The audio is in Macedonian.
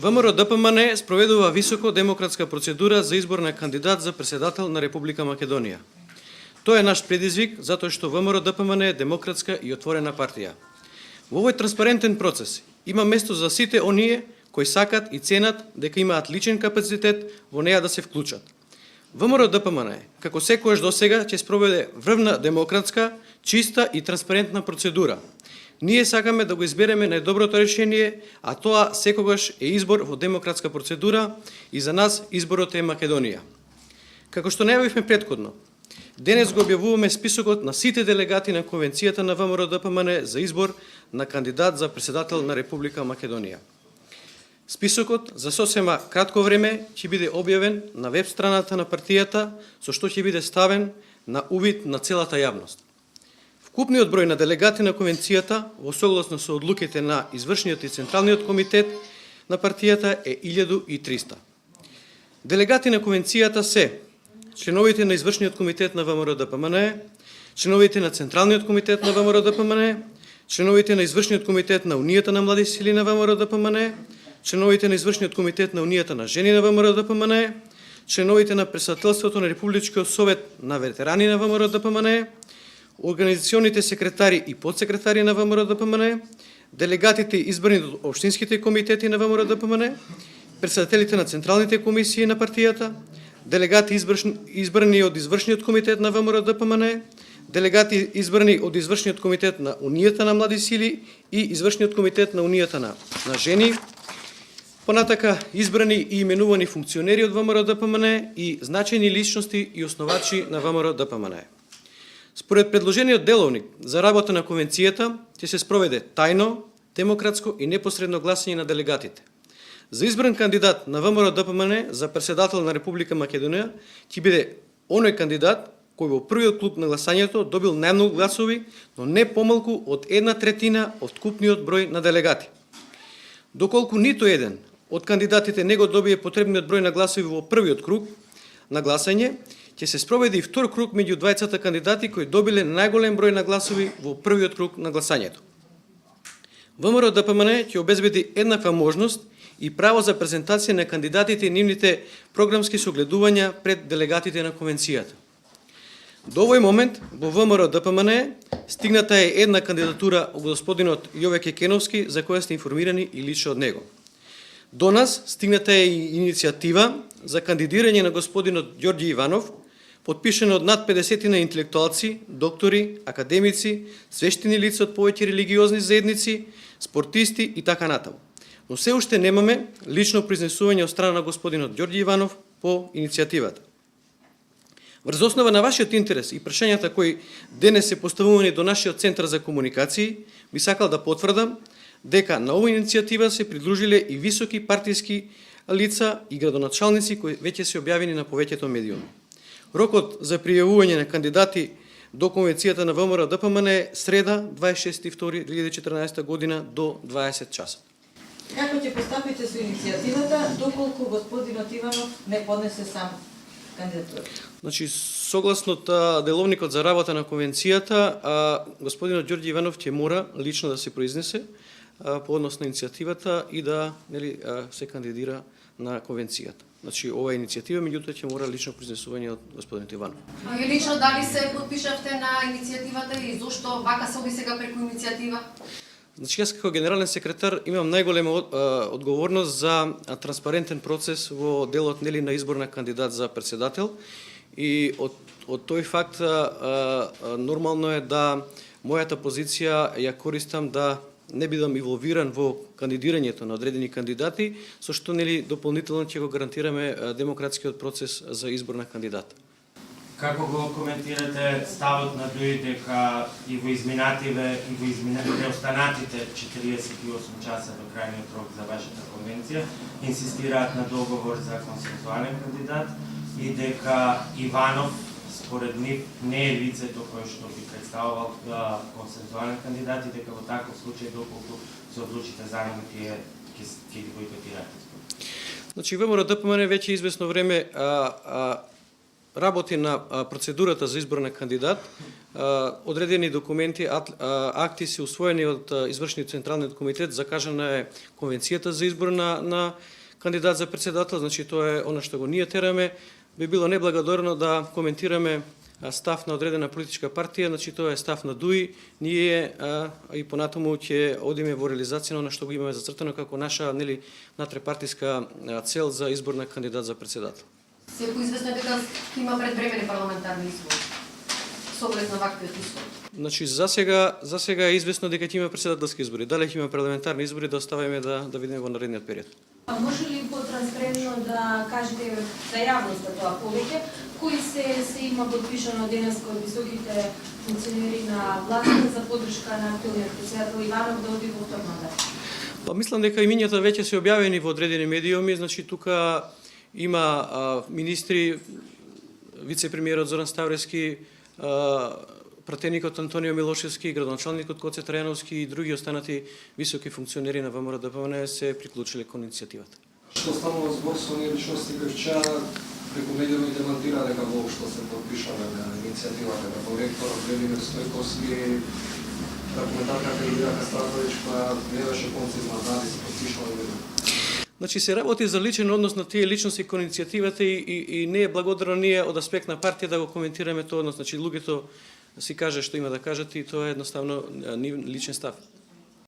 ВМРО-ДПМН спроведува високо демократска процедура за избор на кандидат за председател на Република Македонија. Тоа е наш предизвик, затоа што ВМРО-ДПМН е демократска и отворена партија. Во овој транспарентен процес има место за сите оние кои сакат и ценат дека имаат личен капацитет во неа да се вклучат. ВМРО-ДПМН, како секојаш досега, ќе спроведе врвна демократска, чиста и транспарентна процедура. Ние сакаме да го избереме најдоброто решение, а тоа секогаш е избор во демократска процедура и за нас изборот е Македонија. Како што најавивме претходно, денес го објавуваме списокот на сите делегати на Конвенцијата на ВМРО-ДПМН за избор на кандидат за председател на Република Македонија. Списокот за сосема кратко време ќе биде објавен на веб страната на партијата, со што ќе биде ставен на увид на целата јавност. Вкупниот број на делегати на Конвенцијата, во согласно со одлуките на Извршниот и Централниот комитет на партијата, е 1300. Делегати на Конвенцијата се членовите на Извршниот комитет на ВМРО-ДПМН, членовите на Централниот комитет на ВМРО-ДПМН, членовите на Извршниот комитет на Унијата на млади сили на ВМРО-ДПМН, членовите на Извршниот комитет на Унијата на жени на ВМРО-ДПМН, членовите на Претседателството на Републичкиот совет на ветерани на ВМРО-ДПМН, организационите секретари и подсекретари на ВМРО-ДПМН, делегатите избрани од општинските комитети на ВМРО-ДПМН, претседателите на централните комисии на партијата, делегати избрани од Извршниот комитет на ВМРО-ДПМН, делегати избрани од Извршниот комитет на Унијата на млади сили и Извршниот комитет на Унијата на жени, понатака избрани и именувани функционери од ВМРО-ДПМН и значајни личности и основачи на ВМРО-ДПМН. Според предложениот деловник за работа на Конвенцијата ќе се спроведе тајно, демократско и непосредно гласање на делегатите. За избран кандидат на ВМРО-ДПМН за председател на Република Македонија ќе биде оној кандидат кој во првиот круг на гласањето добил најмногу гласови, но не помалку од 1/3 од вкупниот број на делегати. Доколку ниту еден од кандидатите не го добие потребниот број на гласови во првиот круг на гласање, ќе се спроведе и втор круг меѓу двајцата кандидати кои добиле најголем број на гласови во првиот круг на гласањето. ВМРО-ДПМН ќе обезбеди еднаква можност и право за презентација на кандидатите и нивните програмски согледувања пред делегатите на Конвенцијата. До овој момент во ВМРО-ДПМН стигната е една кандидатура од господинот Јовеќе Кеновски, за која сте информирани и лично од него. До нас стигната е и иницијатива за кандидирање на господинот Ѓорѓи Иванов, потпишена од над 50 на интелектуалци, доктори, академици, свештени лица од повеќе религиозни заедници, спортисти и така натаму. Но се уште немаме лично произнесување од страна на господинот Ѓорѓи Иванов по иницијативата. Врз основа на вашиот интерес и прашањата кои денес се поставувани до нашиот центар за комуникации, би сакал да потврдам дека на оваа иницијатива се придружиле и високи партиски лица и градоначалници кои веќе се објавени на повеќето медиуми. Рокот за пријавување на кандидати до Конвенцијата на ВМРО-ДПМН е среда 26.2.2014 година до 20 часа. Како ќе постапите со иницијативата, доколку господинот Иванов не поднесе сам кандидатура? Значи, согласно деловникот за работа на Конвенцијата, господинот Ѓорѓи Иванов ќе мора лично да се произнесе по однос на иницијативата и да се кандидира на Конвенцијата. Значи, оваа иницијатива, меѓутоа, ќе мора лично произнесување од господинот Иванов. А ви лично дали се подпишавте на иницијативата и зошто вака се оби сега преку иницијатива? Значи, јас како генерален секретар имам најголема одговорност за транспарентен процес во делот на избор на кандидат за председател и од тој факт нормално е да мојата позиција ја користам да не бидам инволвиран во кандидирањето на одредени кандидати, со што дополнително ќе го гарантираме демократскиот процес за избор на кандидат. Како го коментирате ставот на ДОИ дека и во изминативе и во останатите 48 часа до крајниот рок за вашата конвенција инсистираат на договор за консензуален кандидат и дека Иванов според нив не е лицето кое што би представувал консензуален кандидат и дека во таков случај доколку се одлучите за него ќе ги бойкотирате? Значи, ВМРО-ДПМН веќе известно време работи на процедурата за избор на кандидат. Одредени документи, акти се усвоени од извршниот Централниот комитет, закажана е конвенцијата за избор на кандидат за председател, значи тоа е она што го ние тераме. Би било неблагодарно да коментираме став на одредена политичка партија, значи тоа е став на ДУИ. Ние и понатаму ќе одиме во реализација на она што го имаме зацртано како наша натрепартиска цел за избор на кандидат за председател. Се поизвестно е дека ќе има предвремене парламентарни избори. Со оглед на ваквиот исход. Значи за сега е известно дека ќе има председателски избори. Дали ќе има парламентарни избори да оставиме да видиме во наредниот период. А може ли по-транспарентно да кажете за јавноста тоа повеќе? Кои се има подпишано денес од високите функционери на власта за поддршка на актуелниот председател Иванов да оди во втор мандат? Па мислам дека имињата веќе се објавени во одредени медиуми, значи тука има министри, вице-премиерот Зоран Ставрески, пратеникот Антонио Милошевски, градоначалникот Коце Трајановски и други останати високи функционери на ВМРО-ДПМН се приклучиле кон иницијативата. Што станува збор со оние личности кои вчера преку медиуми демантира дека воопшто се подпишале на иницијативата, како ректорот Велимир Стојковски, ракуметарка Елвира Стратович, која не беше концизна, дали се подпишале. Значи се работи за личен однос на тие личности кон иницијативата и не е благодарно ние од аспект на партија да го коментираме тоа однос. Значи луѓето си каже што има да кажат и тоа е едноставно личен став.